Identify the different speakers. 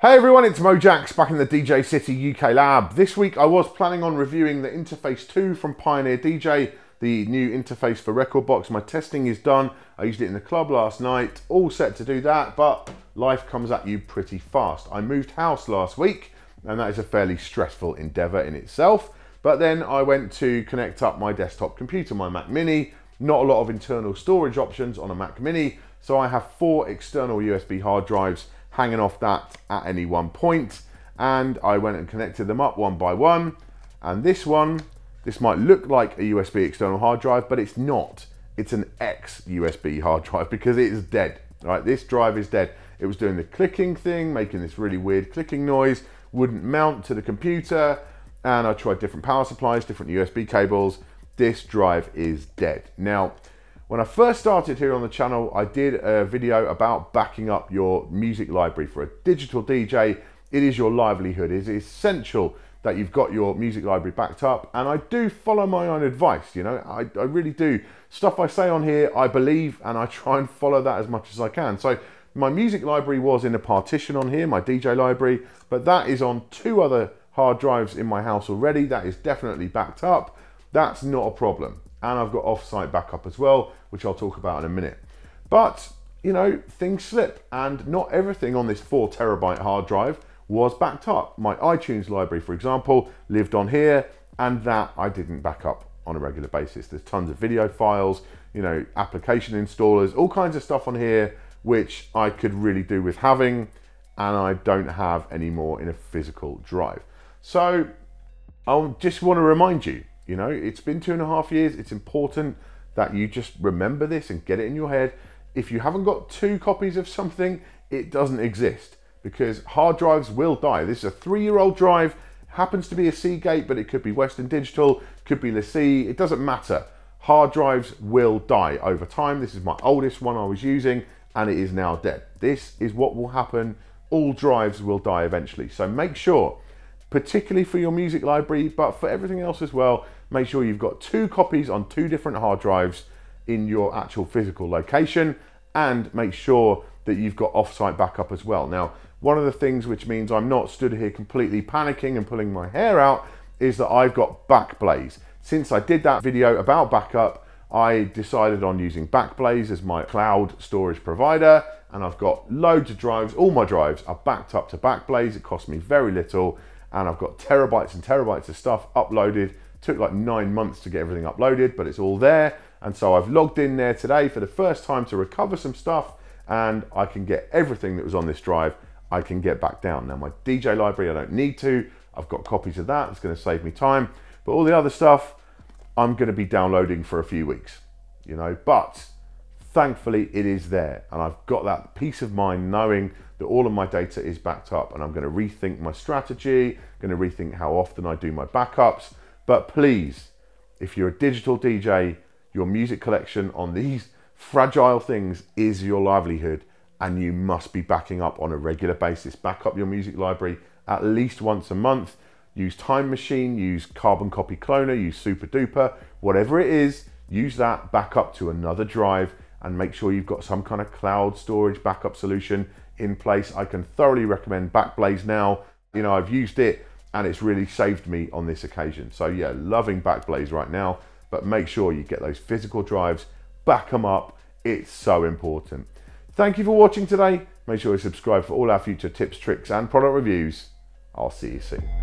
Speaker 1: Hey everyone, it's Mojaxx back in the DJcity UK lab. This week I was planning on reviewing the Interface 2 from Pioneer DJ, the new interface for rekordbox. My testing is done. I used it in the club last night, all set to do that, but life comes at you pretty fast. I moved house last week, and that is a fairly stressful endeavor in itself. But then I went to connect up my desktop computer, my Mac Mini. Not a lot of internal storage options on a Mac Mini, so I have 4 external USB hard drives hanging off that at any one point, and I went and connected them up one by one. And this might look like a USB external hard drive, but it's not. It's an X USB hard drive because it is dead. Right, this drive is dead. It was doing the clicking thing, making this really weird clicking noise, wouldn't mount to the computer, and I tried different power supplies, different USB cables. This drive is dead. Now, when I first started here on the channel, I did a video about backing up your music library. For a digital DJ, it is your livelihood. It is essential that you've got your music library backed up, and I do follow my own advice, you know, I really do. Stuff I say on here, I believe, and I try and follow that as much as I can. So my music library was in a partition on here, my DJ library, but that is on 2 other hard drives in my house already. That is definitely backed up. That's not a problem. And I've got off-site backup as well, which I'll talk about in a minute. But, you know, things slip, and not everything on this 4 terabyte hard drive was backed up. My iTunes library, for example, lived on here, and that I didn't back up on a regular basis. There's tons of video files, you know, application installers, all kinds of stuff on here, which I could really do with having, and I don't have anymore in a physical drive. So I just want to remind you, you know, it's been 2.5 years. It's important that you just remember this and get it in your head. If you haven't got 2 copies of something, it doesn't exist, because hard drives will die. This is a 3-year-old drive, happens to be a Seagate, but it could be Western Digital, could be LaCie, it doesn't matter. Hard drives will die over time. This is my oldest one I was using, and it is now dead. This is what will happen. All drives will die eventually. So make sure, particularly for your music library, but for everything else as well, make sure you've got 2 copies on 2 different hard drives in your actual physical location, and make sure that you've got off-site backup as well. Now, one of the things which means I'm not stood here completely panicking and pulling my hair out is that I've got Backblaze. Since I did that video about backup, I decided on using Backblaze as my cloud storage provider, and I've got loads of drives. All my drives are backed up to Backblaze. It cost me very little, and I've got terabytes and terabytes of stuff uploaded. Took like 9 months to get everything uploaded, but it's all there. And so I've logged in there today for the first time to recover some stuff, and I can get everything that was on this drive, I can get back down. Now my DJ library, I don't need to. I've got copies of that. It's going to save me time. But all the other stuff, I'm going to be downloading for a few weeks, you know, but thankfully it is there. And I've got that peace of mind knowing that all of my data is backed up, and I'm going to rethink my strategy, going to rethink how often I do my backups. But please, if you're a digital DJ, your music collection on these fragile things is your livelihood, and you must be backing up on a regular basis. Back up your music library at least once a month. Use Time Machine, use Carbon Copy Cloner, use Super Duper, whatever it is, use that, back up to another drive, and make sure you've got some kind of cloud storage backup solution in place. I can thoroughly recommend Backblaze now. You know, I've used it, and it's really saved me on this occasion. So yeah, loving Backblaze right now, but make sure you get those physical drives, back them up. It's so important. Thank you for watching today. Make sure you subscribe for all our future tips, tricks, and product reviews. I'll see you soon.